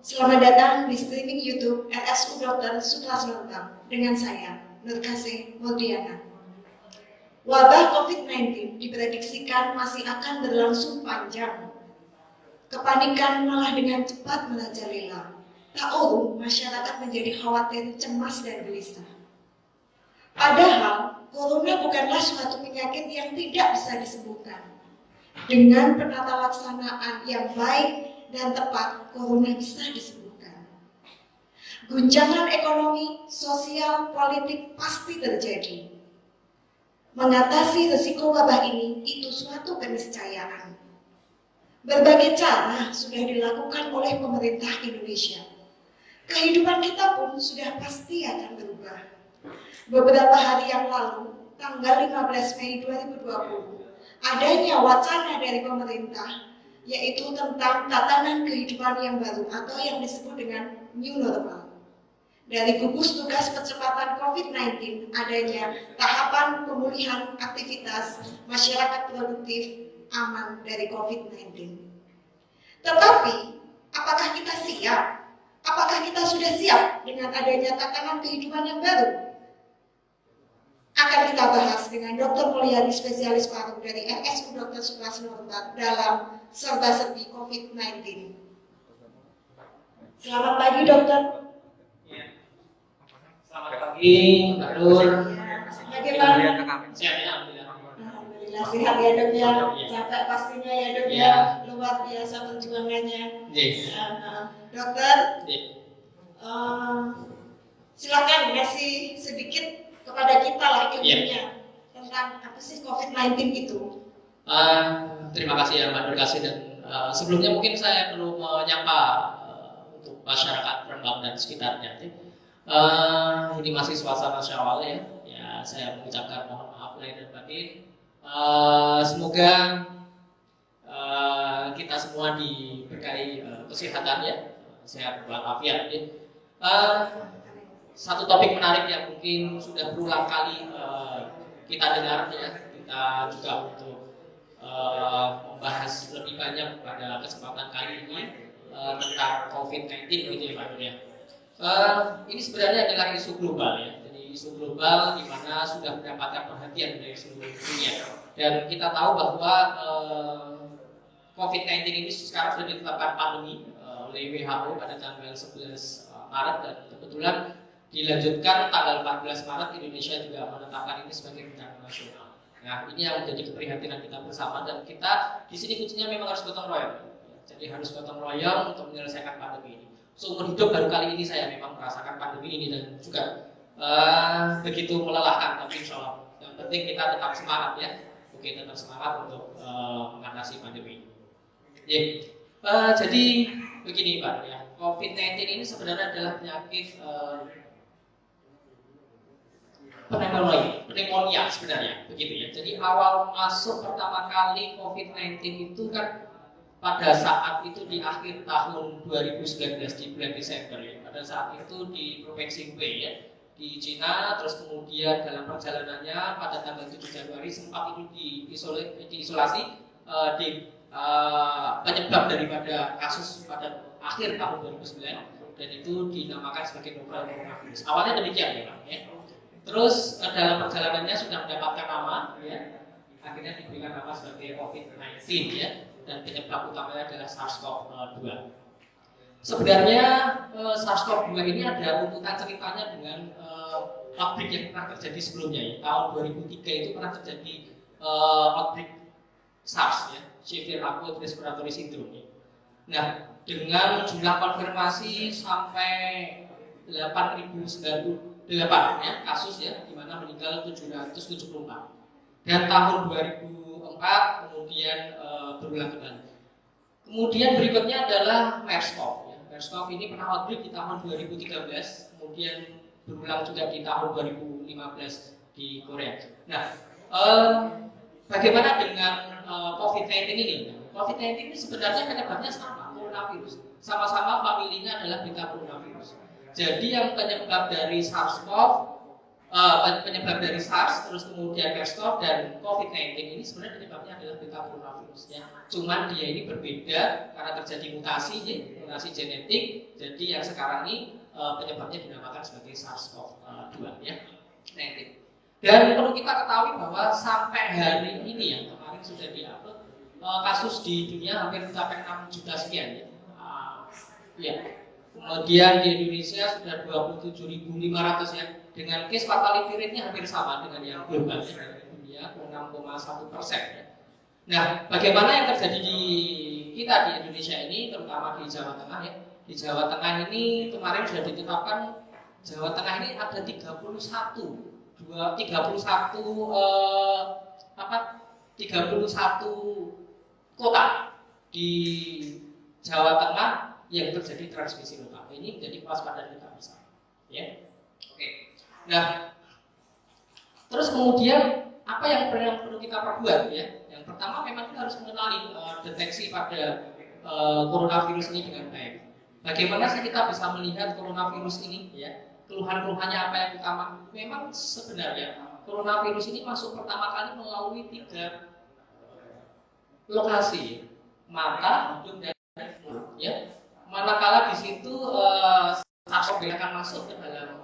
Selamat datang di streaming YouTube RSU Dr. Sutrasno dengan saya, Nur Kasih Muldiana. Wabah COVID-19 diprediksikan masih akan berlangsung panjang. Kepanikan malah dengan cepat merajalela. Tak urung masyarakat menjadi khawatir, cemas, dan gelisah. Padahal, corona bukanlah suatu penyakit yang tidak bisa disembuhkan. Dengan penata laksanaan yang baik dan tepat, corona bisa disembuhkan. Guncangan ekonomi, sosial, politik pasti terjadi. Mengatasi risiko wabah ini itu suatu keniscayaan. Berbagai cara sudah dilakukan oleh pemerintah Indonesia. Kehidupan kita pun sudah pasti akan berubah. Beberapa hari yang lalu, tanggal 15 Mei 2020, adanya wacana dari pemerintah, yaitu tentang tatanan kehidupan yang baru atau yang disebut dengan new normal. Dari gugus tugas percepatan COVID-19 adanya tahapan pemulihan aktivitas masyarakat produktif aman dari COVID-19. Tetapi, apakah kita siap? Apakah kita sudah siap dengan adanya tatanan kehidupan yang baru? Akan kita bahas dengan Dr. Mulyadi, spesialis paru dari RSU Dr. Sutrasno dalam serba-serbi COVID-19. Selamat pagi, dokter. Selamat pagi, Mbak Nur. Bagaimana? Siap ya, alhamdulillah. Alhamdulillah sehat ya, dok ya. Capek pastinya ya, dok ya. Luar biasa perjuangannya. Dokter, silakan kasih sedikit kepada kita lah ilmunya tentang apa sih COVID-19 itu. Terima kasih ya Mbak Nur Kasih, dan sebelumnya mungkin saya perlu menyapa untuk masyarakat Rembang dan sekitarnya. Ini masih suasana Syawal ya, saya mengucapkan mohon maaf lahir dan batin. Semoga kita semua diberkahi kesehatan ya, sehat walafiat ya. Satu topik menarik yang mungkin sudah berulang kali kita dengar ya, kita juga untuk membahas lebih banyak pada kesempatan kali ini tentang COVID-19 gitu ya Pak Nur ya. Ini sebenarnya adalah isu global ya, jadi isu global di mana sudah mendapatkan perhatian dari seluruh dunia, dan kita tahu bahwa COVID-19 ini sekarang sudah ditetapkan pandemi oleh WHO pada tanggal 11 Maret, dan kebetulan dilanjutkan tanggal 14 Maret Indonesia juga menetapkan ini sebagai bencana nasional. Nah, ini yang menjadi keprihatinan kita bersama, dan kita di sini kuncinya memang harus gotong royong. Jadi harus gotong royong untuk menyelesaikan pandemi ini. Seumur hidup baru kali ini saya memang merasakan pandemi ini, dan juga begitu melelahkan, tapi insya Allah yang penting kita tetap semangat ya. Oke, tetap semangat untuk mengatasi pandemi ini. Jadi begini Pak ya, COVID-19 ini sebenarnya adalah penyakit pneumonia sebenarnya begitu ya. Jadi awal masuk pertama kali COVID-19 itu kan pada saat itu di akhir tahun 2019 di bulan Desember ya. Pada saat itu di provinsi Hubei ya, di Cina, terus kemudian dalam perjalanannya pada tanggal 7 Januari sempat itu diisolasi penyebab daripada kasus pada akhir tahun 2009, dan itu dinamakan sebagai novel coronavirus. Awalnya demikian ya Pak ya. Terus dalam perjalanannya sudah mendapatkan nama ya, akhirnya diberikan nama sebagai COVID-19 ya, dan penyebab utamanya adalah SARS-CoV-2. Sebenarnya SARS-CoV-2 ini ada urutan ceritanya dengan outbreak yang pernah terjadi sebelumnya ya. Tahun 2003 itu pernah terjadi outbreak SARS ya, Severe Acute Respiratory Syndrome ya. Nah, dengan jumlah konfirmasi sampai 8.098 ya kasus ya, di mana meninggal 774. Dan tahun 2004 kemudian berulang kembali. Kemudian berikutnya adalah MERS-CoV ya. MERS-CoV ini pernah outbreak di tahun 2013, kemudian berulang juga di tahun 2015 di Korea. Nah, bagaimana dengan COVID-19 ini? COVID-19 ini sebenarnya penyebabnya sama, coronavirus. Sama-sama familinya adalah beta coronavirus. Jadi yang penyebab dari SARS-CoV penyebab dari SARS, terus kemudian MERS-CoV dan COVID-19 ini sebenarnya penyebabnya adalah beta coronavirus ya. Cuman dia ini berbeda karena terjadi mutasi ya, mutasi genetik. Jadi yang sekarang ini penyebabnya dinamakan sebagai SARS-CoV-2 ya. Dan perlu kita ketahui bahwa sampai hari ini ya, kemarin sudah diupload kasus di dunia hampir mencapai 6 juta sekian ya. Ya. Kemudian di Indonesia sudah 27.500 ya, dengan case fatality rate-nya hampir sama dengan yang global ya, di dunia 6,1% ya. Nah, bagaimana yang terjadi di kita di Indonesia ini, terutama di Jawa Tengah ya. Di Jawa Tengah ini kemarin sudah ditetapkan Jawa Tengah ini ada 31 kota di Jawa Tengah yang terjadi transmisi lokal. Ini menjadi kewaspadaan kita bersama. Ya, oke. Nah, terus kemudian apa yang perlu kita perbuat ya? Yang pertama memang kita harus mengenali deteksi pada coronavirus ini dengan baik. Bagaimana sih kita bisa melihat coronavirus ini ya? Keluhan-keluhannya apa yang utama? Memang sebenarnya coronavirus ini masuk pertama kali melalui 3 lokasi, mata, hidung, dan mulut ya. Manakala di situ SARS-CoV akan masuk ke dalam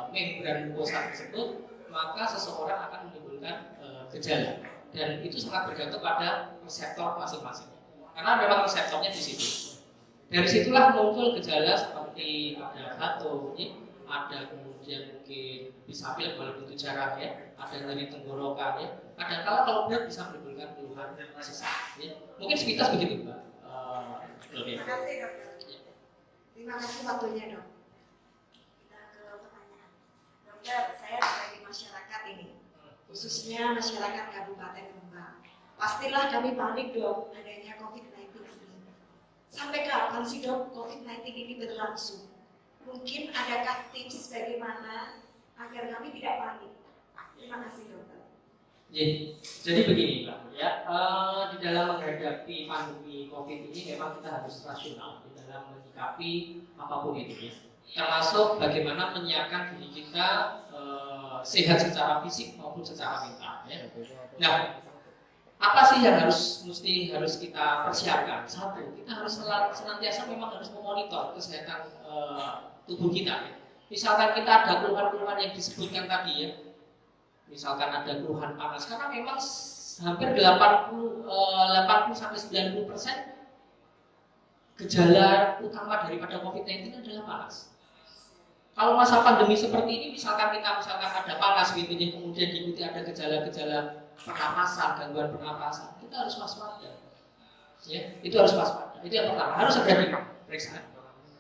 membran mukosa tersebut, maka seseorang akan menimbulkan gejala, dan itu sangat bergantung pada reseptor masing-masing. Karena memang reseptornya di situ. Dari situlah muncul gejala seperti ada batuk, ada kemudian mungkin bisa pilek walaupun itu jarang ya, ada nyeri tenggorokan ya. Kadang-kala kalau berat bisa menimbulkan keluhan sesak. Ya. Mungkin sekitar begitu, Mbak. Terima kasih, dokter. Terima kasih waktunya, dok. Kita ke pertanyaan. Dokter, saya sebagai masyarakat ini, khususnya masyarakat Kabupaten Rembang, pastilah kami panik dok adanya COVID-19 ini. Sampai kapan sih dok COVID-19 ini berlangsung? Mungkin adakah tips bagaimana agar kami tidak panik? Terima kasih dokter. Jadi begini Pak, ya di dalam menghadapi pandemi COVID ini memang kita harus rasional di dalam menyikapi apapun itu ya. Termasuk bagaimana menyiapkan diri kita sehat secara fisik maupun secara mental ya. Nah, apa sih yang harus kita persiapkan? Satu, kita harus senantiasa memang harus memonitor kesehatan tubuh kita ya. Misalkan kita ada keluhan-keluhan yang disebutkan tadi ya, misalkan ada keluhan panas, karena memang hampir 80-90% gejala utama daripada COVID-19 adalah panas. Kalau masa pandemi seperti ini, misalkan ada panas gitu, kemudian diikuti ada gejala-gejala pernapasan, gangguan pernapasan, kita harus waspada. Ya, itu harus waspada. Itu yang pertama, harus segera diperiksa.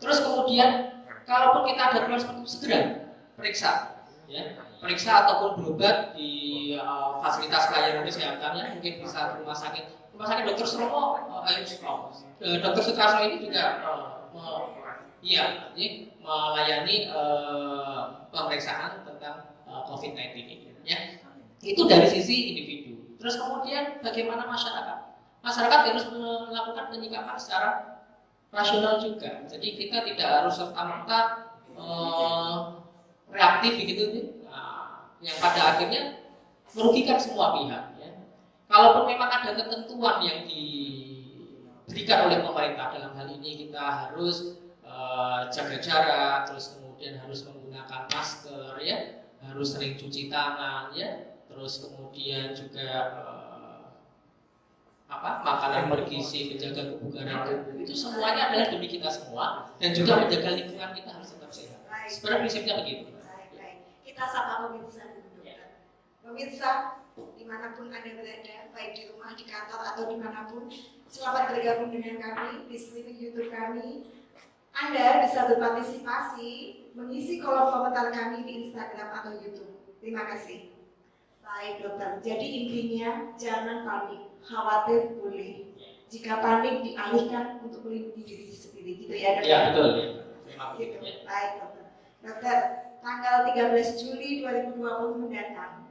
Terus kemudian, kalaupun kita ada keluhan seperti itu, segera periksa. Ya, periksa ataupun berobat di fasilitas pelayanan kesehatan ya, mungkin bisa rumah sakit Dr. Suromo, Dr. Sutarso ini juga melayani pemeriksaan tentang COVID-19 ini ya. Itu dari sisi individu. Terus kemudian bagaimana masyarakat harus melakukan penyikapan secara rasional juga. Jadi kita tidak harus serta-merta reaktif begitu nih, yang pada akhirnya merugikan semua pihak. Ya. Kalaupun memang ada ketentuan yang diberikan oleh pemerintah, dalam hal ini kita harus jaga jarak, terus kemudian harus menggunakan masker, ya, harus sering cuci tangan, ya, terus kemudian juga makanan bergizi, menjaga kebugaran tubuh, itu semuanya adalah demi kita semua dan juga menjaga lingkungan kita harus tetap sehat. Sebenarnya prinsipnya begitu. Kita sapa pemirsa dulu, dokter. Pemirsa, dimanapun Anda berada, baik di rumah, di kantor, atau dimanapun, selamat bergabung dengan kami di streaming YouTube kami. Anda bisa berpartisipasi mengisi kolom komentar kami di Instagram atau YouTube. Terima kasih. Baik dokter, jadi intinya jangan panik, khawatir boleh. Jika panik dialihkan untuk melindungi diri sendiri, gitu ya dokter? Ya betul. Gitu. Baik dokter. Dokter, tanggal 13 Juli 2020 mendatang,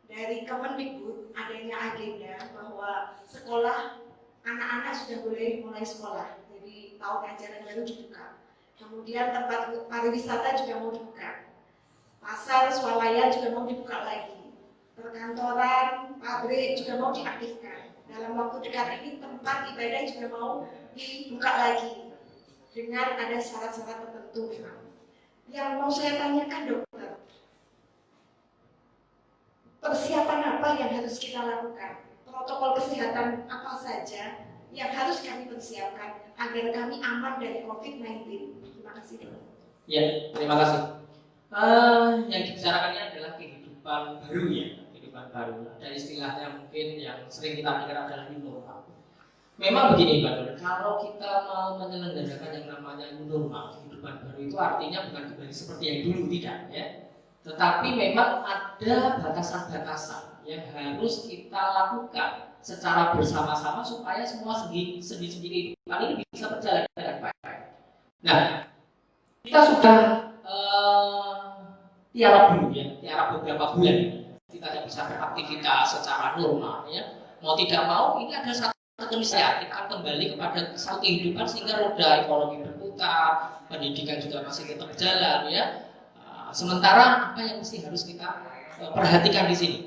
dari Kemendikbud adanya agenda bahwa sekolah, anak-anak sudah boleh mulai sekolah, jadi tahun ajaran baru dibuka. Kemudian tempat pariwisata juga mau dibuka. Pasar, swalayan juga mau dibuka lagi. Perkantoran, pabrik juga mau diaktifkan. Dalam waktu dekat ini tempat ibadah juga mau dibuka lagi dengan ada syarat-syarat tertentu. Yang mau saya tanyakan dokter, persiapan apa yang harus kita lakukan? Protokol kesehatan apa saja yang harus kami persiapkan agar kami aman dari COVID-19? Terima kasih dokter. Ya, terima kasih. Yang dibicarakan ini adalah kehidupan baru ya, kehidupan baru. Ada istilahnya mungkin yang sering kita dengar adalah new normal. Memang begini Pak Dor, kalau kita mau menyelenggarakan yang namanya new normal, kehidupan baru itu artinya bukan kembali seperti yang dulu, tidak ya. Tetapi memang ada batasan-batasan yang harus kita lakukan secara bersama-sama supaya semua sendi-sendi kehidupan ini bisa berjalan dengan baik. Nah, kita sudah tiarap dulu ya, tiarap beberapa bulan ini. Kita tidak bisa beraktivitas secara normal ya. Mau tidak mau ini ada satu keniscayaan kita akan kembali kepada satu kehidupan sehingga roda ekonomi berputar, pendidikan juga masih tetap jalan ya. Sementara apa yang mesti harus kita perhatikan di sini?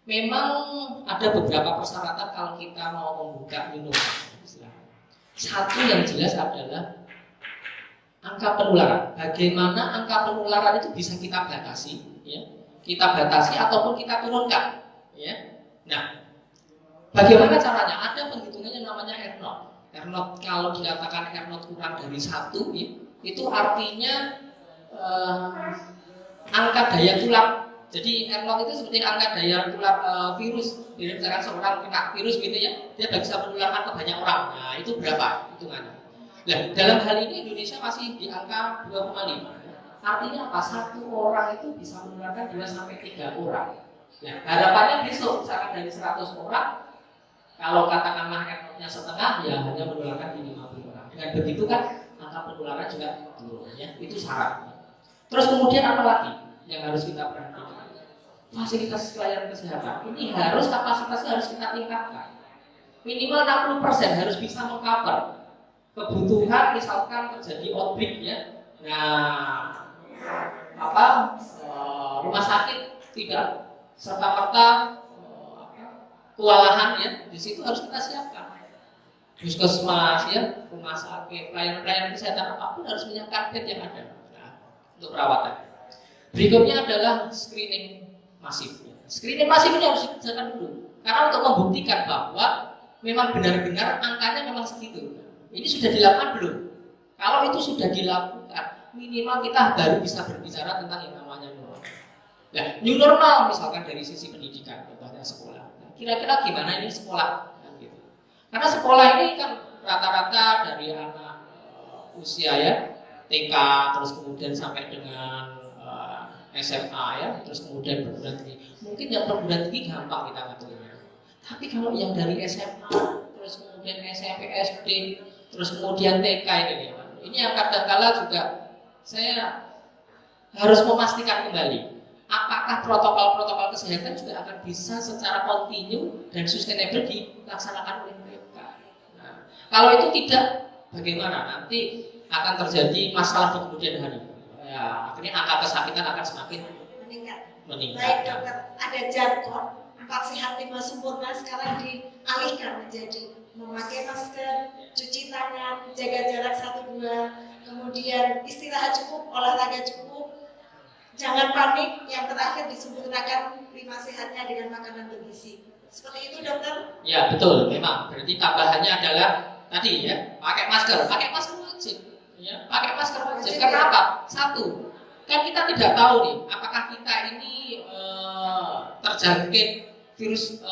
Memang ada beberapa persyaratan kalau kita mau membuka minum. Satu yang jelas adalah angka penularan. Bagaimana angka penularan itu bisa kita batasi, ya? Kita batasi ataupun kita turunkan, ya. Nah, bagaimana caranya? Ada penghitungannya namanya R0. R0 kalau dikatakan R0 kurang dari 1, ya, itu artinya angka daya tular. Jadi R0 itu seperti angka daya tular virus. Jadi misalkan seorang kena virus gitu ya, dia bisa menularkan ke banyak orang. Nah, itu berapa hitungannya? Nah, dalam hal ini Indonesia masih di angka 2,5. Artinya apa? Satu orang itu bisa menularkan 2 sampai 3 orang. Nah, harapannya besok misalkan dari 100 orang, kalau katakanlah R0-nya setengah, ya hanya menularkan di 50 orang. Dengan begitu kan angka penularan juga turun ya. Itu syaratnya. Terus kemudian apa lagi yang harus kita perhatikan? Fasilitas pelayanan kesehatan. Ini harus kapasitasnya harus kita tingkatkan. Minimal 60% harus bisa mengcover kebutuhan misalkan terjadi outbreak ya. Nah, rumah sakit tidak serta-merta kewalahan ya. Di situ harus kita siapkan. Puskesmas ya, rumah sakit, pelayanan kesehatan apapun harus menyiapkan bed yang ada untuk perawatan. Berikutnya adalah screening masif. Screening masif ini harus dikerjakan dulu. Karena untuk membuktikan bahwa memang benar-benar angkanya memang segitu. Ini sudah dilakukan belum? Kalau itu sudah dilakukan, minimal kita baru bisa berbicara tentang yang namanya new normal. Nah, new normal misalkan dari sisi pendidikan, contohnya sekolah. Nah, kira-kira gimana ini sekolah? Nah, gitu. Karena sekolah ini kan rata-rata dari anak usia ya TK, terus kemudian sampai dengan SMA ya, terus kemudian perguruan tinggi. Mungkin yang perguruan tinggi gampang kita ngaturnya. Tapi kalau yang dari SMA, terus kemudian SMP, SD, terus kemudian TK ini yang kadang-kala juga saya harus memastikan kembali apakah protokol-protokol kesehatan juga akan bisa secara kontinu dan sustainable dilaksanakan oleh mereka. Nah, kalau itu tidak, bagaimana nanti akan terjadi masalah di kemudian hari. Ya, akhirnya angka kesakitan akan semakin meningkat. Baik dokter, ada jargon 4 sehat 5 sempurna sekarang dialihkan menjadi memakai masker, cuci tangan, jaga jarak 1-2, kemudian istirahat cukup, olahraga cukup, jangan panik, yang terakhir disempurnakan 5 sehatnya dengan makanan bergizi. Seperti itu dokter? Ya betul, memang. Berarti tambahannya adalah tadi ya, pakai masker wajib. Ya, pakai masker wajib. Karena apa? Satu, kan kita tidak tahu nih, apakah kita ini terjangkit virus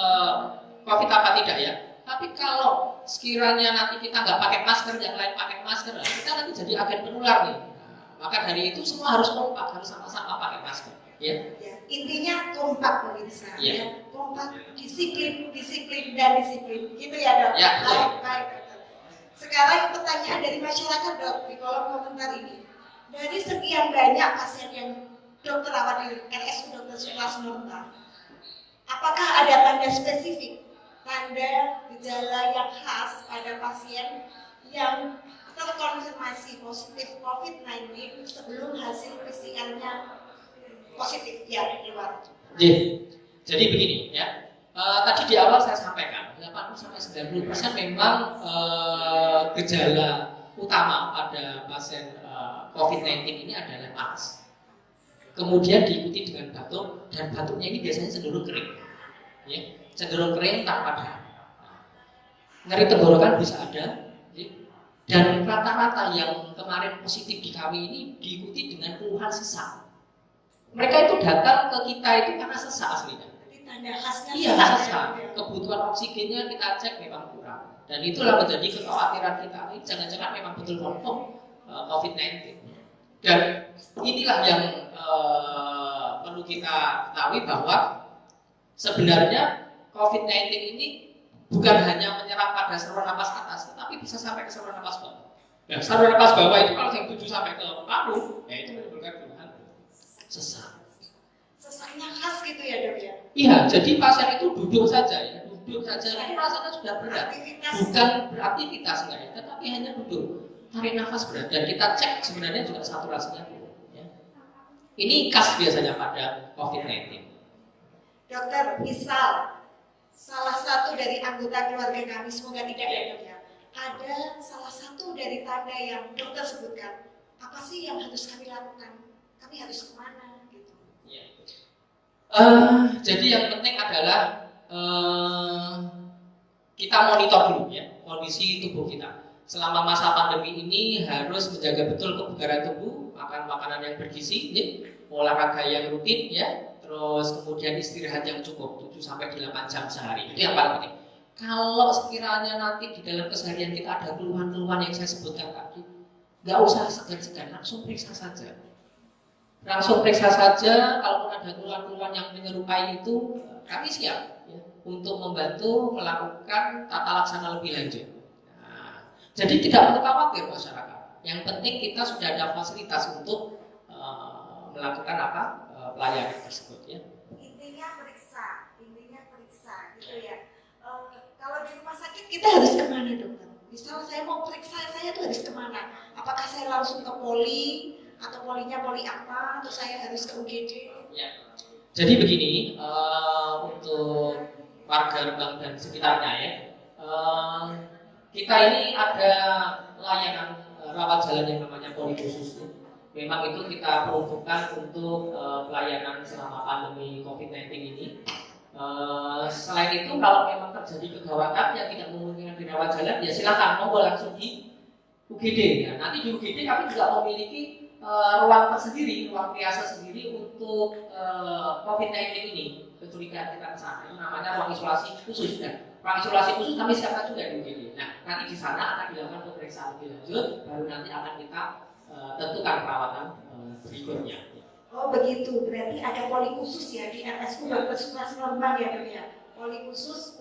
COVID apa tidak ya. Tapi kalau sekiranya nanti kita nggak pakai masker, yang lain pakai masker, kita nanti jadi agen penular nih. Nah, maka dari itu semua harus kompak, harus sama-sama pakai masker. Ya. Intinya kompak pemirsa. Ya. Kompak, disiplin dan disiplin. Gitu ya dok. Ya. Baik. Sekarang pertanyaan dari masyarakat dok di kolom komentar ini. Dari sekian banyak pasien yang dokter rawat di RSU Dr. Sulasno, apakah ada tanda spesifik, tanda gejala yang khas pada pasien yang terkonfirmasi positif COVID-19 sebelum hasil PCR-nya positif ya di luar. Jadi begini ya. Tadi di awal saya sampaikan 80-90% memang gejala utama pada pasien COVID-19 ini adalah panas. Kemudian diikuti dengan batuk, dan batuknya ini biasanya cenderung kering, ya, cenderung kering tanpa darah. Nyeri tenggorokan bisa ada, ya. Dan rata-rata yang kemarin positif di kami ini diikuti dengan keluhan sesak. Mereka itu datang ke kita itu karena sesak aslinya. Tanda khasnya Iya, sesak. Kebutuhan oksigennya kita cek memang kurang, dan itulah menjadi kekhawatiran kita. Ini jangan-jangan memang betul confirm COVID-19. Dan inilah yang perlu kita ketahui, bahwa sebenarnya COVID-19 ini bukan hanya menyerang pada saluran napas atas, tetapi bisa sampai ke saluran napas bawah. Nah, saluran napas bawah itu kalau yang tuju sampai ke paru, ya itu menimbulkan keluhan sesak. Sesaknya khas gitu ya dok ya? Iya, jadi pasien itu duduk saja ya, duduk saja itu rasanya sudah berat, bukan beraktivitas enggak ya, tetapi hanya duduk, tarik nafas berat, dan kita cek sebenarnya juga saturasinya turun. Ya. Ini khas biasanya pada COVID-19. Dokter, misal salah satu dari anggota keluarga kami, semoga tidak ya dok ya, ada salah satu dari tanda yang dokter sebutkan, apa sih yang harus kami lakukan? Kami harus kemana? Gitu. Ya. Jadi yang penting adalah kita monitor dulu ya kondisi tubuh kita. Selama masa pandemi ini harus menjaga betul kebugaran tubuh, makan makanan yang bergizi, ya, olahraga yang rutin ya, terus kemudian istirahat yang cukup 7-8 jam sehari. Itu yang paling penting. Kalau sekiranya nanti di dalam keseharian kita ada keluhan-keluhan yang saya sebutkan tadi, nggak usah segan-segan, langsung periksa saja. Langsung periksa saja, kalaupun ada keluhan-keluhan yang menyerupai itu, kami siap ya, untuk membantu melakukan tata laksana lebih lanjut. Nah, jadi tidak perlu khawatir masyarakat. Yang penting kita sudah ada fasilitas untuk melakukan pelayanan tersebut ya. Intinya periksa gitu ya. Kalau di rumah sakit kita harus kemana dokter? Misal saya mau periksa, saya tuh harus kemana? Apakah saya langsung ke poli? Atau polinya poli apa, atau saya harus ke UGD? Ya. Jadi begini, untuk warga Rembang dan sekitarnya ya, kita ini ada layanan rawat jalan yang namanya poli khusus. Memang itu kita peruntukkan untuk pelayanan selama pandemi COVID-19 ini. Selain itu, kalau memang terjadi kegawatan yang tidak memungkinkan dirawat jalan, ya silakan monggo langsung di UGD. Ya. Nanti di UGD kami juga memiliki ruang tersendiri, ruang triase sendiri untuk COVID-19 ini, kecurigaan kita ke sana. Itu namanya ruang isolasi khusus. Nah, ruang isolasi khusus kami siapkan juga di UGD. Nah, nanti di sana akan dilakukan pemeriksaan lebih lanjut, baru nanti akan kita tentukan perawatan berikutnya. Oh begitu, berarti ada poli khusus ya di RSU Dr. Sutras Norman ya dok ya. Poli khusus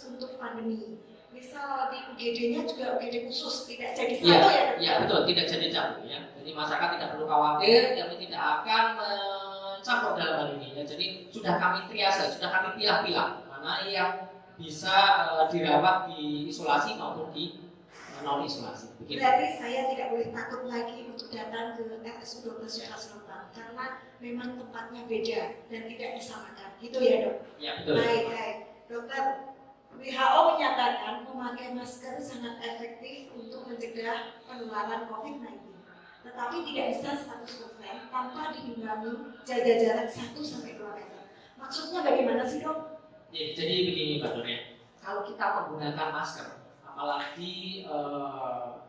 untuk pandemi. Misal di UGD-nya juga UGD khusus, tidak jadi satu ya dok? Iya betul, tidak jadi satu ya. Jadi masyarakat tidak perlu khawatir, kami tidak akan mencampur dalam hal ini ya. Jadi sudah kami triase, sudah kami pilah-pilah mana yang bisa dirawat di isolasi maupun di non isolasi. Begitu. Berarti saya tidak boleh takut lagi untuk datang ke RSU Dr. Sutras Norman karena memang tempatnya beda dan tidak disamakan. Gitu ya dok? Ya betul. Baik. Dokter, WHO menyatakan memakai masker sangat efektif untuk mencegah penularan COVID-19. Tetapi tidak bisa 100% tanpa diimbangi jaga jarak 1-2 meter. Maksudnya bagaimana sih dok? Ya, jadi begini Pak Dor ya. Kalau kita menggunakan masker, apalagi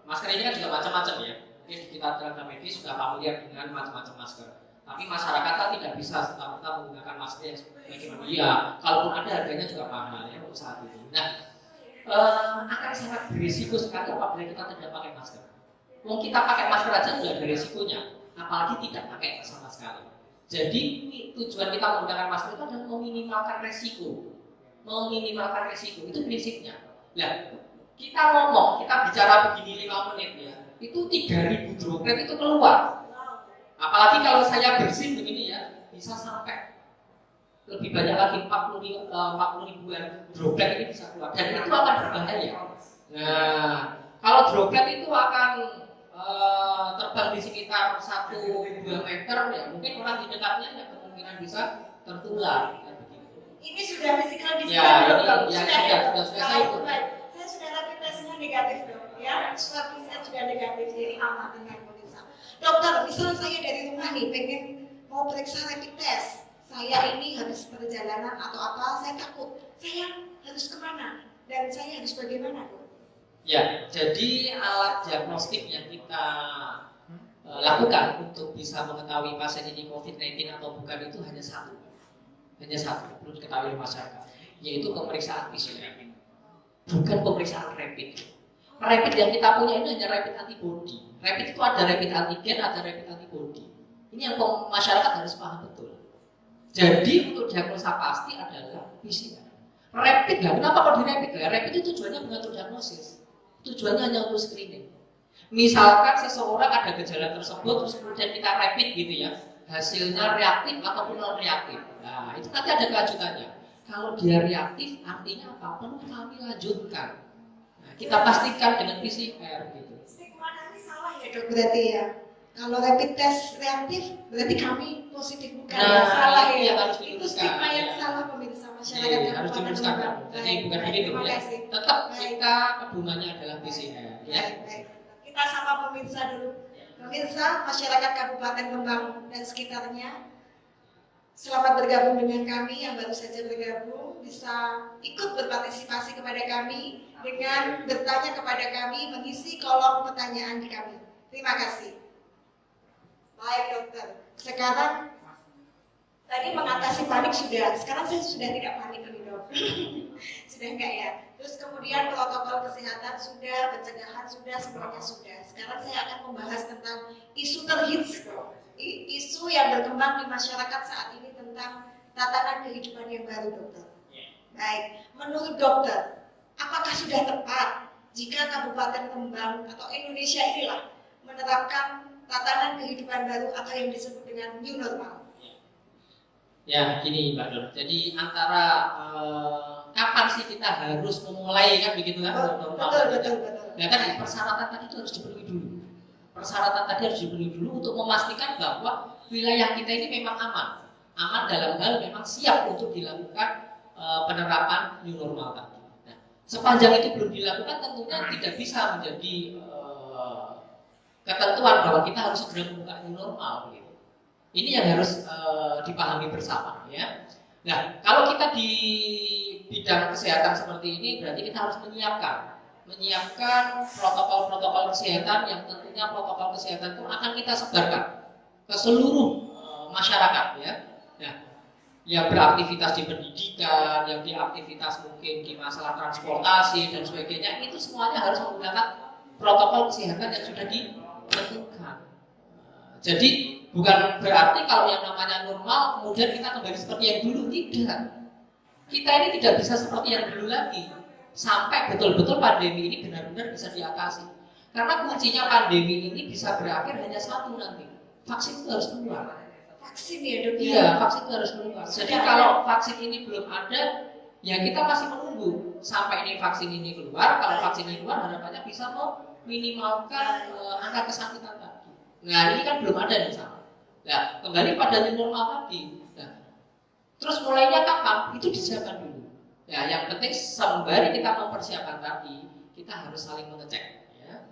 masker ini kan juga macam-macam ya. Mungkin kita tenaga medis sudah familiar dengan macam-macam masker. Tapi masyarakat kan tidak bisa serta-merta menggunakan masker yang bagaimana. Iya, kalaupun ada harganya juga mahal ya untuk saat ini. Nah, akan sangat berisiko sekali apabila kita tidak pakai masker. Mau kita pakai masker aja sudah ada risikonya, apalagi tidak pakai sama sekali. Jadi tujuan kita menggunakan masker itu adalah meminimalkan resiko. Meminimalkan resiko, itu prinsipnya. Nah, kita ngomong, kita bicara begini 5 menit ya, itu 3.000 droplet itu keluar. Apalagi kalau saya bersin begini ya, bisa sampai lebih banyak lagi 40 ribuan droplet ini bisa keluar. Dan itu akan berbahaya. Nah, kalau droplet itu akan terbang di sekitar 1-2 meter ya, mungkin orang di dekatnya ya kemungkinan bisa tertular. Ini sudah physical Ya, disease dok. ini yang sudah saya ikut. Saya sudah rapid testnya negatif dok, ya. Swab PCR sudah negatif, jadi aman dengan pemirsa. Dokter, misalnya saya dari rumah nih pengen mau periksa rapid test, saya ini harus perjalanan atau apa, saya takut. Saya harus kemana dan saya harus bagaimana dok? Ya, jadi alat diagnostik yang kita lakukan untuk bisa mengetahui pasien ini COVID-19 atau bukan itu hanya satu, perlu diketahui oleh masyarakat, yaitu pemeriksaan PCR, bukan pemeriksaan rapid. Rapid yang kita punya itu hanya rapid antibody. Rapid itu ada rapid antigen, ada rapid antibody. Ini yang masyarakat harus paham betul. Jadi untuk diagnosa pasti adalah PCR. Rapid nggak? Kenapa kok di rapid? Rapid itu tujuannya bukan untuk diagnosis, tujuannya hanya untuk screening. Misalkan seseorang ada gejala tersebut, terus kemudian kita rapid gitu ya, hasilnya reaktif ataupun non reaktif. Nah, itu nanti ada kelanjutannya. Kalau dia reaktif, artinya apa? Perlu kami lanjutkan. Nah, kita pastikan dengan PCR gitu. Stigma nanti salah ya dok berarti ya. Kalau rapid test reaktif, berarti kami positif bukan ya? Salah ya. Itu stigma yang salah pemirsa masyarakat yang harus diluruskan. Jadi bukan begitu ya. Tetap kita pedomannya adalah PCR ya. Baik. Kita sama pemirsa dulu. Pemirsa masyarakat Kabupaten Kembang dan sekitarnya, selamat bergabung dengan kami yang baru saja bergabung, bisa ikut berpartisipasi kepada kami dengan bertanya kepada kami, mengisi kolom pertanyaan di kami. Terima kasih. Baik dokter, sekarang tadi mengatasi panik sudah, sekarang saya sudah tidak panik nih dok. Sudah enggak ya? Terus kemudian protokol kesehatan sudah, pencegahan sudah, semuanya sudah. Sekarang saya akan membahas tentang isu terhits dok. Isu yang berkembang di masyarakat saat ini tentang tatanan kehidupan yang baru dokter. Baik, menurut dokter, apakah sudah tepat jika Kabupaten Kembang atau Indonesia inilah menerapkan tatanan kehidupan baru atau yang disebut dengan new normal? Ya, gini Mbak Don. Jadi antara kapan sih kita harus memulai kan begitu kan? Betul. Nah kan persyaratan tadi itu harus dipenuhi dulu. Persyaratan tadi harus dipenuhi dulu untuk memastikan bahwa wilayah kita ini memang aman dalam hal memang siap untuk dilakukan penerapan new normal tadi. Nah, sepanjang itu belum dilakukan tentunya tidak bisa menjadi ketentuan bahwa kita harus segera membuka new normal. Gitu. Ini yang harus dipahami bersama ya. Nah, kalau kita di bidang kesehatan seperti ini berarti kita harus menyiapkan protokol-protokol kesehatan yang tentunya protokol kesehatan itu akan kita sebarkan ke seluruh masyarakat ya. Nah, yang beraktivitas di pendidikan, yang di aktivitas mungkin di masalah transportasi dan sebagainya, itu semuanya harus menggunakan protokol kesehatan yang sudah ditentukan. Jadi bukan berarti kalau yang namanya normal kemudian kita kembali seperti yang dulu, tidak. Kita ini tidak bisa seperti yang dulu lagi sampai betul-betul pandemi ini benar-benar bisa diatasi. Karena kuncinya pandemi ini bisa berakhir hanya satu nanti, vaksin itu harus keluar. Vaksin ya dok? Iya, vaksin itu harus keluar. Jadi kalau vaksin ini belum ada, ya kita masih menunggu sampai ini vaksin ini keluar. Kalau vaksin ini keluar, harapannya bisa meminimalkan angka kesakitan tadi. Nah ini kan belum ada di sana. Nah kembali pada new normal tadi. Nah, terus mulainya kapan? Itu disiapkan dulu. Ya, yang penting sembari kita mempersiapkan tadi, kita harus saling mengecek. Ya.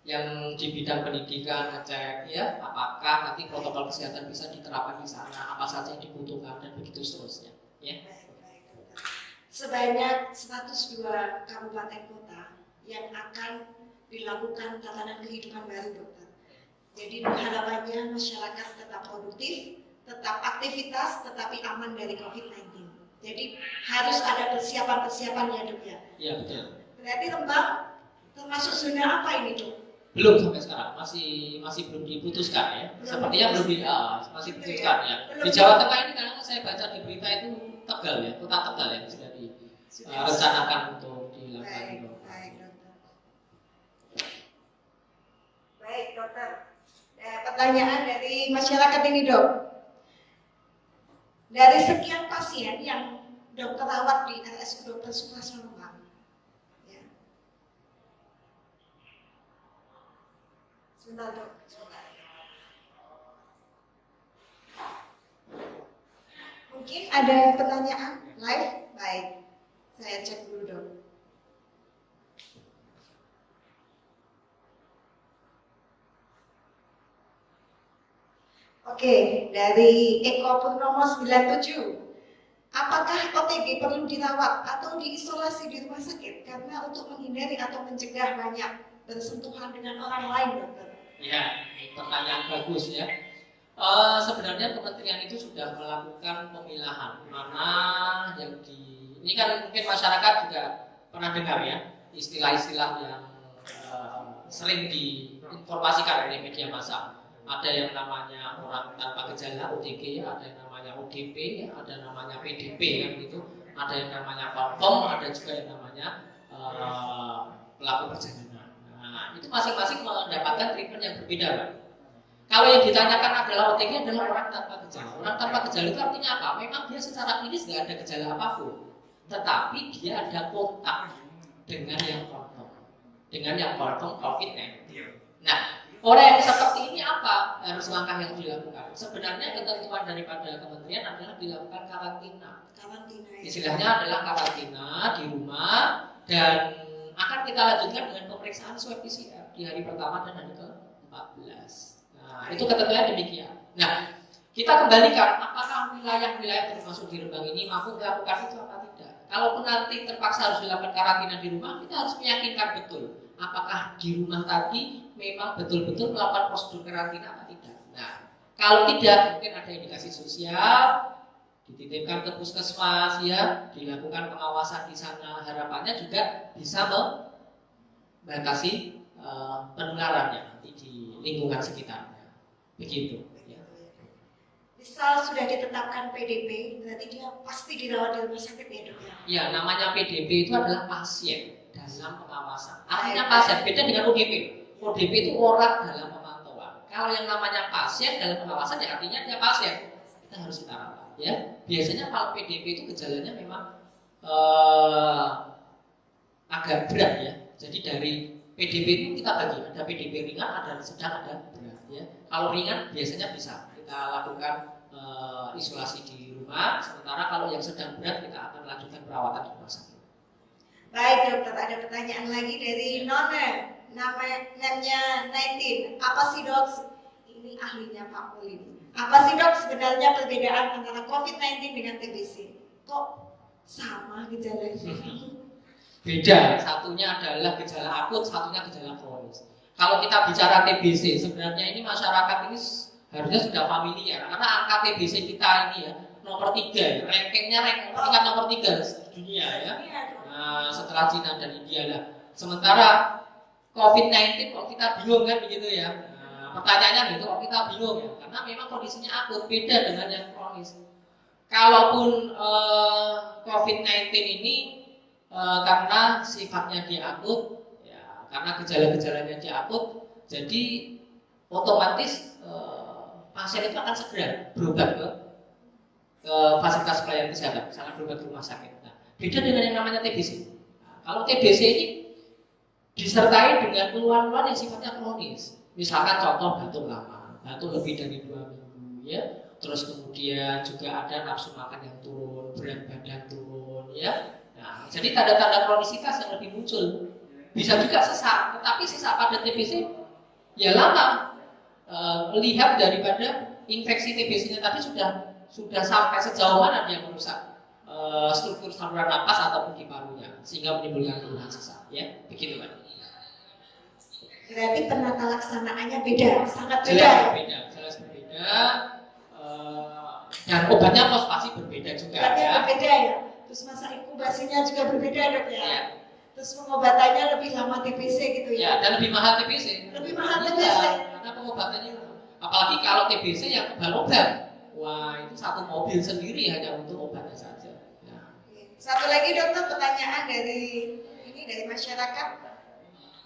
Yang di bidang pendidikan ngecek, ya, apakah nanti protokol kesehatan bisa diterapkan di sana, apa saja yang dibutuhkan dan begitu seterusnya. Ya. Sebanyak 102 kabupaten kota yang akan dilakukan tatanan kehidupan baru dokter. Jadi harapannya masyarakat tetap produktif, tetap aktivitas, tetapi aman dari COVID-19. Jadi harus ada persiapan-persiapan ya dok ya? Iya betul. Berarti Rembang termasuk zona apa ini dok? Belum sampai sekarang, masih belum diputuskan ya. Sepertinya belum masih diputuskan ya. Di Jawa Tengah ini karena saya baca di berita itu Tegal ya, kota Tegal yang sudah direncanakan untuk dilakukan. Baik dokter. Pertanyaan dari masyarakat ini dok. Dari sekian pasien yang dokter rawat di RSU Dr. Suprasno Kembang, ya. Sebentar dok. Mungkin ada pertanyaan live? Baik, saya cek dulu dong. Oke, dari Eko Purnomo 97. Apakah OTG perlu dirawat atau diisolasi di rumah sakit karena untuk menghindari atau mencegah banyak bersentuhan dengan orang lain, dokter? Ya, pertanyaan bagus ya. Sebenarnya kementerian itu sudah melakukan pemilahan mana yang ini kan mungkin masyarakat juga pernah dengar ya istilah-istilah yang sering diinformasikan oleh media massa. Ada yang namanya orang tanpa gejala OTG, ada yang namanya ODP, ada yang namanya PDP kan gitu, ada yang namanya confirm, ada juga yang namanya pelaku perjalanan. Nah, itu masing-masing mendapatkan treatment yang berbeda, Pak. Kalau yang ditanyakan adalah OTG adalah orang tanpa gejala. Orang tanpa gejala itu artinya apa? Memang dia secara klinis nggak ada gejala apapun, tetapi dia ada kontak dengan yang confirm COVID-19. Nah, orang yang seperti ini apa harus langkah yang dilakukan? Sebenarnya ketentuan daripada kementerian adalah dilakukan karantina. Istilahnya adalah karantina di rumah dan akan kita lanjutkan dengan pemeriksaan swab PCR di hari pertama dan hari ke-14. Nah, itu ketentuannya demikian. Nah, kita kembalikan apakah wilayah-wilayah termasuk di Rembang ini mampu melakukan itu apa tidak. Kalaupun nanti terpaksa harus dilakukan karantina di rumah, kita harus meyakinkan betul apakah di rumah tadi memang betul-betul melakukan prosedur karantina atau tidak. Nah, kalau tidak, mungkin ada indikasi sosial, dititipkan ke puskesmas ya, dilakukan pengawasan di sana. Harapannya juga bisa membatasi penularannya nanti di lingkungan sekitarnya. Begitu. Ya. Misal sudah ditetapkan PDP, berarti dia pasti dirawat di rumah sakit ya, dok? Ya, namanya PDP itu adalah pasien dalam pengawasan. Artinya pasien beda dengan ODP. ODP itu orang dalam pemantauan. Kalau yang namanya pasien dalam pengawasan ya artinya dia pasien. Kita harus kita rawat. Ya, biasanya kalau PDP itu gejalanya memang agak berat ya. Jadi dari PDP itu kita bagi, ada PDP ringan, ada sedang, ada berat. Ya. Kalau ringan biasanya bisa kita lakukan isolasi di rumah. Sementara kalau yang sedang berat kita akan lanjutkan perawatan di rumah sakit. Baik dokter, ada pertanyaan lagi dari Nona. Namanya 19. Apa sih dok? Ini ahlinya Pak Mulin. Apa sih dok sebenarnya perbedaan antara COVID-19 dengan TBC? Kok sama gejalanya? Beda, satunya adalah gejala akut, satunya gejala kronis. Kalau kita bicara TBC, sebenarnya ini masyarakat ini harusnya sudah familiar karena angka TBC kita ini ya nomor 3 ya, rankingnya tingkat nomor 3 di dunia ya. Nah, setelah Cina dan India lah. Sementara COVID-19 kok kita bingung kan begitu ya. Nah, pertanyaannya gitu kok kita bingung ya, karena memang kondisinya akut, beda dengan yang kronis. Kalaupun COVID-19 ini karena sifatnya dia akut, ya, karena gejala-gejalanya dia akut, jadi otomatis pasien itu akan segera berobat ke fasilitas pelayanan kesehatan, misalnya berobat ke rumah sakit. Nah, beda dengan yang namanya TBC. Nah, kalau TBC ini disertai dengan keluhan-keluhan yang sifatnya kronis, misalkan contoh batuk lama, batuk lebih dari 2 minggu, ya. Terus kemudian juga ada nafsu makan yang turun, berat badan turun, ya. Nah, jadi tanda-tanda kronisitas yang lebih muncul. Bisa juga sesak, tetapi sesak pada TBC ya lama. Melihat daripada infeksi TBC-nya tadi sudah sampai sejauh mana dia merusak struktur saluran napas ataupun di parunya sehingga menimbulkan keluhan sesak, ya. Begitu, Pak. Berarti penata laksanaannya beda, sangat beda. Jelas berbeda. Dan obatnya pasti berbeda juga. Obatnya berbeda ya. Terus masa inkubasinya juga berbeda dok ya. Ya. Terus pengobatannya lebih lama TBC gitu ya. Ya, dan lebih mahal TBC. Lebih mahal TBC. Karena pengobatannya, apalagi kalau TBC yang kebal obat. Wah, itu satu mobil sendiri hanya untuk obatnya saja. Ya. Satu lagi dokter, pertanyaan dari masyarakat.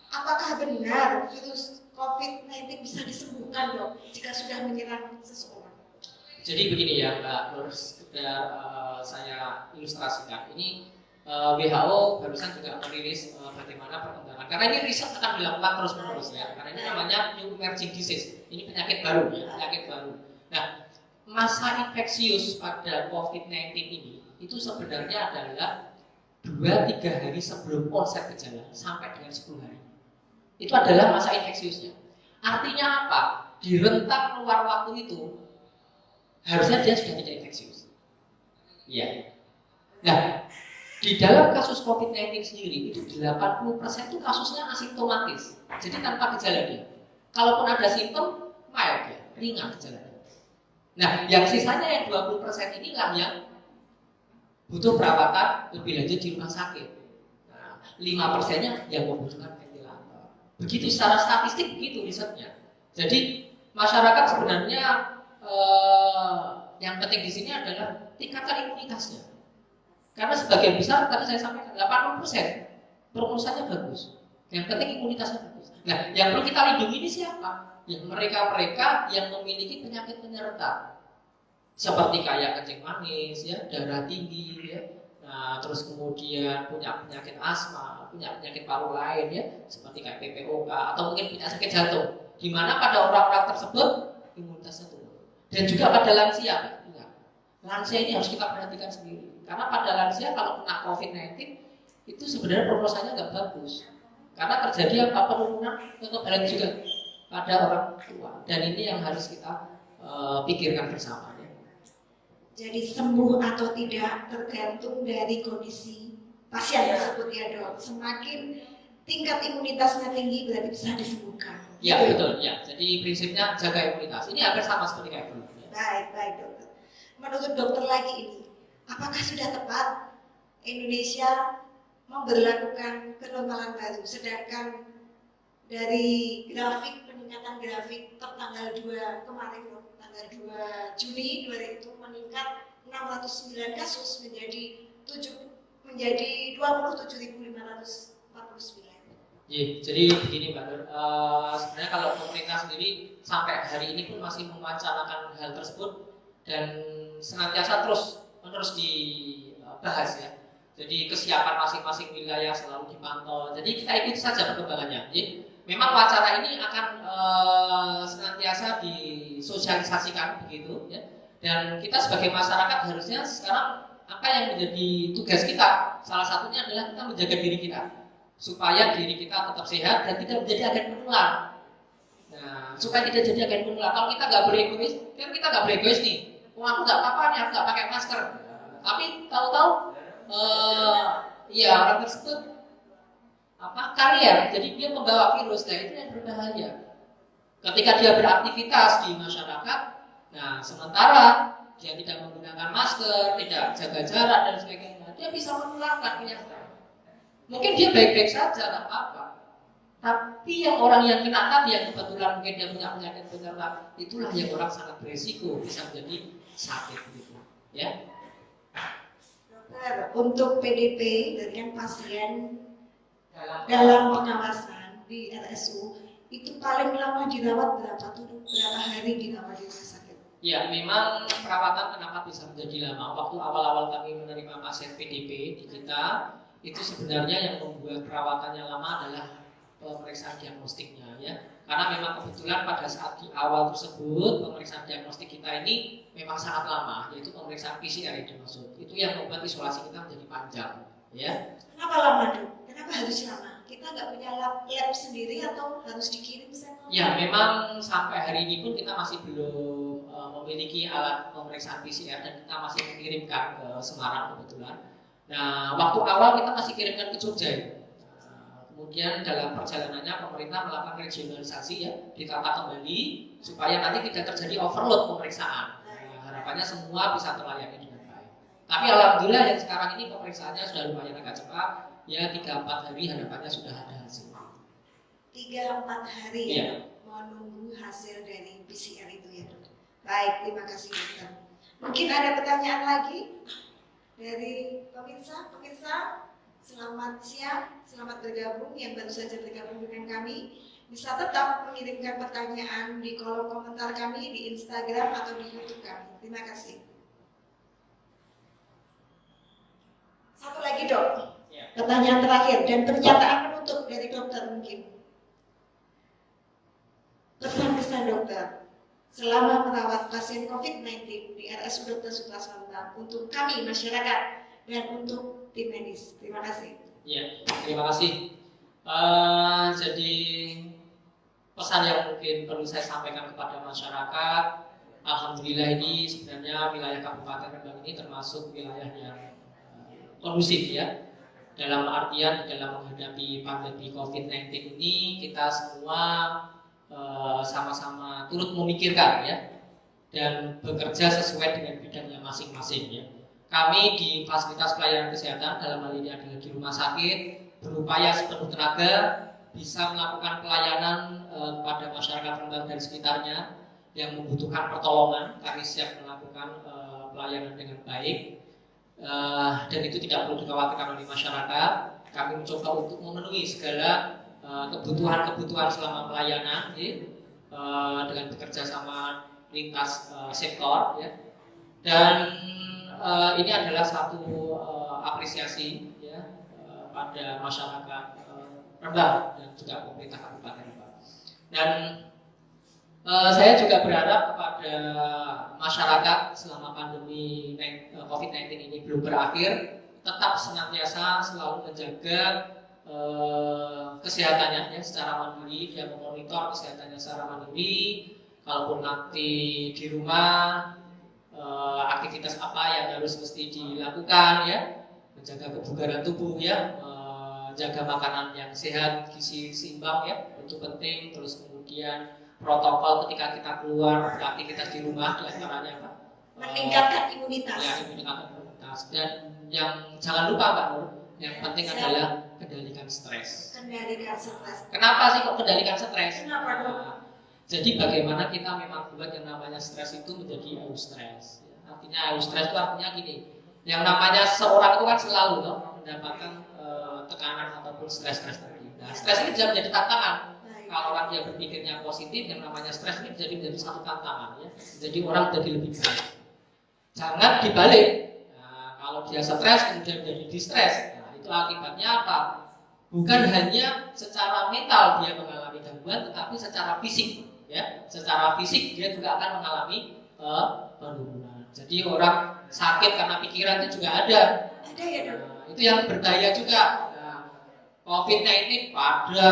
Apakah benar virus COVID-19 bisa disembuhkan dok jika sudah menyerang seseorang? Jadi begini ya Mbak Nur, sudah saya ilustrasikan. Ini WHO barusan juga merilis bagaimana perkembangan. Karena ini riset akan dilakukan terus-menerus ya. Karena ini namanya new emerging disease. Ini penyakit baru ya, penyakit baru. Nah, masa infeksius pada COVID-19 ini itu sebenarnya adalah 2-3 hari sebelum onset gejala sampai dengan 10 hari. Itu adalah masa infeksiusnya. Artinya apa? Di rentang luar waktu itu harusnya dia sudah tidak infeksius. Iya. Nah, di dalam kasus COVID-19 sendiri itu 80% itu kasusnya asimptomatis. Jadi tanpa gejala dia. Kalaupun ada simptom, mild ya, ringan gejalanya. Nah, yang sisanya yang 20% inilah yang butuh perawatan lebih lanjut di rumah sakit. Nah, 5%-nya yang membutuhkan ventilator. Begitu secara statistik begitu risetnya. Jadi masyarakat sebenarnya yang penting di sini adalah tingkatkan imunitasnya. Karena sebagian besar tadi saya sampaikan 80% prognosanya bagus. Yang penting imunitasnya bagus. Nah, yang perlu kita lindungi ini siapa? Ya, mereka-mereka yang memiliki penyakit penyerta seperti kayak kencing manis, ya, darah tinggi, ya. Nah, terus kemudian punya penyakit asma, punya penyakit paru lain, ya, seperti kayak PPOK atau mungkin punya sakit jantung, di mana pada orang-orang tersebut imunitasnya turun. Dan juga pada lansia, ya. Lansia ini harus kita perhatikan sendiri, karena pada lansia kalau kena COVID-19 itu sebenarnya prognosanya nggak bagus, karena terjadi apa penurunan kekebalan juga pada orang tua, dan ini yang harus kita pikirkan bersama. Ya. Jadi sembuh atau tidak tergantung dari kondisi pasien tersebut ya dok. Semakin tingkat imunitasnya tinggi berarti bisa disembuhkan. Ya betul ya. Jadi prinsipnya jaga imunitas. Ini hampir sama seperti kayak dulu. Ya. Baik dokter. Menurut dokter lagi ini, apakah sudah tepat Indonesia memberlakukan kenormalan baru, sedangkan dari grafik peningkatan grafik tertanggal 2 kemarin tanggal 2 Juni 2000 itu meningkat 609 kasus menjadi 27.549. Iya, jadi begini Mbak Nur, sebenarnya kalau pemerintah sendiri sampai hari ini pun masih mewacanakan hal tersebut dan senantiasa terus dibahas ya. Jadi kesiapan masing-masing wilayah selalu dipantau. Jadi kita ikuti saja perkembangannya. Jadi memang wacana ini akan senantiasa disosialisasikan begitu ya. Dan kita sebagai masyarakat harusnya sekarang apa yang menjadi tugas kita? Salah satunya adalah kita menjaga diri kita supaya diri kita tetap sehat dan tidak menjadi agen penular. Nah, supaya tidak jadi agen penular. Kalau kita nggak beregois, kan kita nggak beregois nih. Wah, aku nggak apa-apa nih, aku nggak pakai masker. Tapi tahu-tahu, ya orang tersebut karier, jadi dia membawa virus. Nah, itu yang berbahaya. Ketika dia beraktivitas di masyarakat, nah sementara dia tidak menggunakan masker, tidak jaga jarak dan sebagainya, dia bisa menularkan penyakit. Mungkin dia baik-baik saja, tak apa-apa. Tapi yang orang yang kena tadi, yang kebetulan mungkin dia punya penyakit penyerta, itulah yang orang sangat beresiko bisa menjadi sakit gitu. Ya. Dokter, untuk PDP dengan pasien dalam pengawasan di RSU itu paling lama dirawat berapa hari dirawat di rumah sakit? Ya, memang perawatan kenapa bisa menjadi lama? Waktu awal-awal kami menerima pasien PDP di kita, itu sebenarnya yang membuat perawatannya lama adalah pemeriksaan diagnostiknya ya. Karena memang kebetulan pada saat di awal tersebut pemeriksaan diagnostik kita ini memang sangat lama, yaitu pemeriksaan PCR yang dimaksud. Itu yang membuat isolasi kita menjadi panjang ya. Kenapa lama dok? Kenapa harus lama? Kita nggak punya lab sendiri atau harus dikirim sampel? Ya, memang sampai hari ini pun kita masih belum memiliki alat pemeriksaan PCR dan kita masih mengirimkan ke Semarang kebetulan. Nah, waktu awal kita masih kirimkan ke Jogja. Kemudian dalam perjalanannya pemerintah melakukan regionalisasi ya, ditata kembali supaya nanti tidak terjadi overload pemeriksaan. Nah, harapannya semua bisa terlayani dengan baik. Tapi alhamdulillah yang sekarang ini pemeriksaannya sudah lumayan agak cepat. Ya 3-4 hari harapannya sudah ada hasil. 3-4 hari ya, menunggu hasil dari PCR itu ya dok. Baik, terima kasih dokter. Mungkin ada pertanyaan lagi dari pemirsa. Selamat siang, selamat bergabung yang baru saja bergabung dengan kami. Bisa tetap mengirimkan pertanyaan di kolom komentar kami di Instagram atau di YouTube kami. Terima kasih. Satu lagi dok. Pertanyaan terakhir dan pernyataan penutup dari dokter mungkin. Pesan-pesan dokter selama merawat pasien COVID-19 di RSU Dr. Sutasno Lembang untuk kami masyarakat dan untuk tim medis. Terima kasih. Ya, terima kasih. Jadi pesan yang mungkin perlu saya sampaikan kepada masyarakat, alhamdulillah ini sebenarnya wilayah Kabupaten Rembang ini termasuk wilayah yang kondusif ya. Dalam artian dalam menghadapi pandemi COVID-19 ini kita semua sama-sama turut memikirkan ya dan bekerja sesuai dengan bidangnya masing-masing ya. Kami di fasilitas pelayanan kesehatan dalam hal ini adalah di rumah sakit berupaya sepenuh tenaga bisa melakukan pelayanan kepada masyarakat Rembang dan sekitarnya yang membutuhkan pertolongan. Kami siap melakukan pelayanan dengan baik dan itu tidak perlu dikhawatirkan oleh masyarakat. Kami mencoba untuk memenuhi segala kebutuhan-kebutuhan selama pelayanan ya, dengan bekerja sama lintas sektor ya. Dan ini adalah satu apresiasi ya pada masyarakat Rembang dan juga pemerintah Kabupaten Rembang. Dan saya juga berharap kepada masyarakat selama pandemi COVID-19 ini belum berakhir, tetap senantiasa selalu menjaga kesehatannya ya, secara mandiri, dia memonitor kesehatannya secara mandiri. Kalaupun nanti di rumah aktivitas apa yang harus mesti dilakukan ya, menjaga kebugaran tubuh ya, jaga makanan yang sehat, gizi seimbang ya, itu penting. Terus kemudian protokol ketika kita keluar beraktivitas di rumah diantaranya apa? Meningkatkan imunitas. Ya, meningkatkan imunitas. Dan yang jangan lupa Mbak Nur, yang penting adalah kendalikan stres. Kendalikan stres. Kenapa sih kok kendalikan stres? Kenapa dok? Jadi bagaimana kita memang buat yang namanya stres itu menjadi eustress. Artinya eustress itu artinya gini, yang namanya seorang itu kan selalu mendapatkan tekanan ataupun stres tadi. Nah, stres ini bisa menjadi tantangan. Kalau orang dia berpikirnya positif, yang namanya stres ini menjadi satu tantangan ya. Jadi orang jadi lebih baik. Jangan dibalik. Nah, kalau dia stres kemudian menjadi distres, nah itu akibatnya apa? Bukan hanya secara mental dia mengalami gangguan, tetapi secara fisik ya. Secara fisik dia juga akan mengalami penurunan. Jadi orang sakit karena pikiran itu juga ada. Ada ya dok. Nah, itu yang berbahaya juga. Nah, COVID-19 pada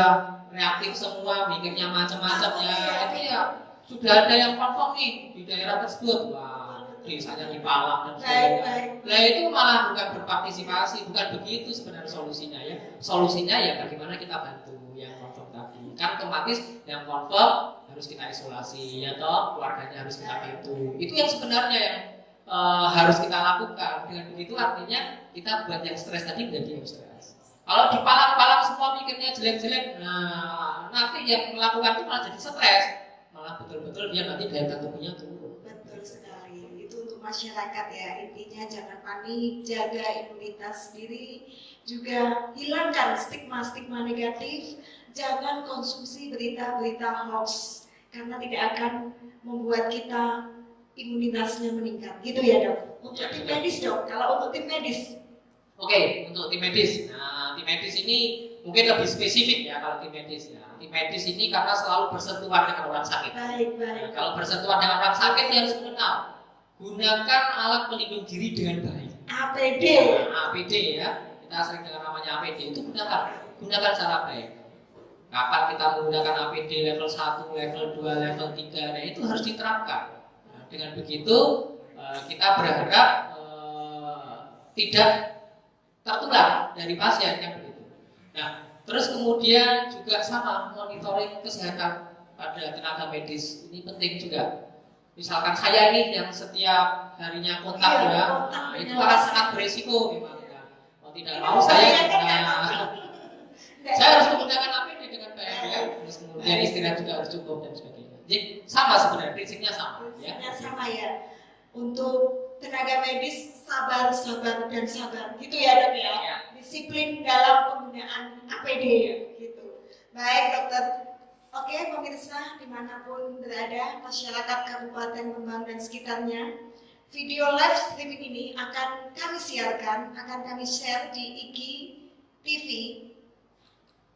reaktif semua, mikirnya macam-macam ya. Itu ya sudah ada yang confirm nih di daerah tersebut. Wah, desanya dipalak dan sebagainya. Nah itu malah bukan berpartisipasi, bukan begitu sebenarnya solusinya ya. Solusinya ya bagaimana kita bantu yang confirm tadi. Kan otomatis yang confirm harus kita isolasi ya toh, keluarganya harus kita bantu. Itu yang sebenarnya yang harus kita lakukan. Dengan begitu artinya kita buat yang stres tadi menjadi stres. Kalau dipalak-palak semua mikirnya jelek-jelek, nah nanti yang melakukan itu malah jadi stres, malah betul-betul dia nanti daya tahan tubuhnya turun. Betul sekali. Itu untuk masyarakat ya, intinya jangan panik, jaga imunitas diri, juga hilangkan stigma-stigma negatif, jangan konsumsi berita-berita hoax karena tidak akan membuat kita imunitasnya meningkat. Gitu ya dok. Untuk tim medis dok, kalau untuk tim medis. Oke, untuk tim medis. Nah, tim medis ini mungkin lebih spesifik ya kalau tim medis ya. Tim medis ini karena selalu bersentuhan dengan orang sakit. Baik. Nah, kalau bersentuhan dengan orang sakit dia harus mengenal. Gunakan alat pelindung diri dengan baik. APD. Nah, APD ya. Kita sering dengar namanya APD itu gunakan secara baik. Kapan kita menggunakan APD level 1, level 2, level 3, nah itu harus diterapkan. Nah, dengan begitu kita berharap tidak tertular dari pasien kan begitu. Nah, terus kemudian juga sama monitoring kesehatan pada tenaga medis ini penting juga. Misalkan saya ini yang setiap harinya kontak ya, nah, itu akan sangat beresiko memang. Ya. Mau tidak mau saya harus menggunakan APD dengan baik ya. Terus kemudian istirahat juga harus cukup dan sebagainya. Jadi sama sebenarnya prinsipnya sama. Prinsipnya sama ya. Untuk tenaga medis sabar dan sabar gitu ya dok ya. Disiplin dalam penggunaan APD gitu. Baik dokter. Oke pemirsa dimanapun berada masyarakat Kabupaten Rembang dan sekitarnya, video live streaming ini akan kami siarkan, akan kami share di IG TV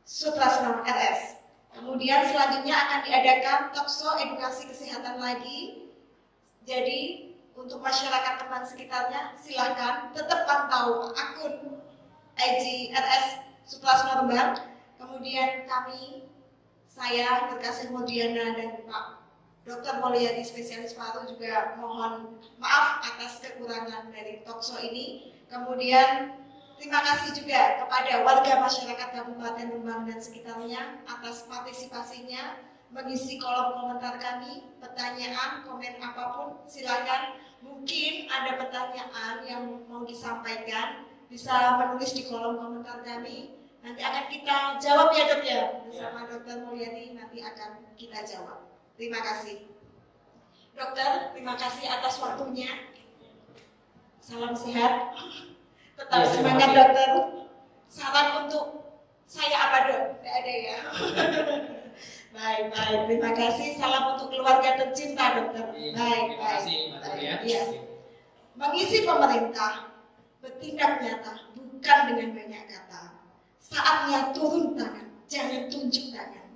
Sutasno RS. Kemudian selanjutnya akan diadakan talkshow edukasi kesehatan lagi. Jadi untuk masyarakat teman sekitarnya silahkan tetap pantau akun IG RS Suprasno Rembang. Kemudian kami, saya Berkasih Modiana dan Pak Dr. Mulyadi spesialis paru juga mohon maaf atas kekurangan dari talkshow ini. Kemudian terima kasih juga kepada warga masyarakat Kabupaten Rembang dan sekitarnya atas partisipasinya mengisi kolom komentar kami, pertanyaan, komen apapun silakan. Mungkin ada pertanyaan yang mau disampaikan, bisa menulis di kolom komentar kami. Nanti akan kita jawab ya Dok ya, bersama Dr. Mulyadi nanti akan kita jawab. Terima kasih. Dokter, terima kasih atas waktunya. Salam sehat. Tetap Ya, semangat kasih. dokter. Saran untuk saya apa dok? Tidak ada ya. Baik. Terima kasih. Salam untuk keluarga tercinta dokter. Baik. Terima kasih Mbak Julia. Ya. Mengisi pemerintah bertindak nyata bukan dengan banyak kata. Saatnya turun tangan, jangan tunjuk tangan.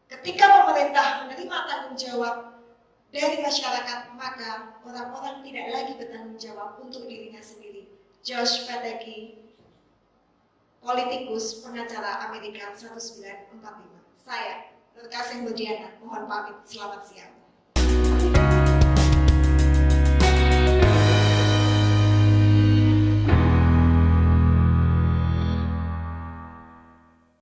Ketika pemerintah menerima tanggung jawab dari masyarakat, maka orang-orang tidak lagi bertanggung jawab untuk dirinya sendiri. Josh Pateki, politikus pengacara Amerika 1945. Saya, Berkasih Modiana, mohon pamit. Selamat siang.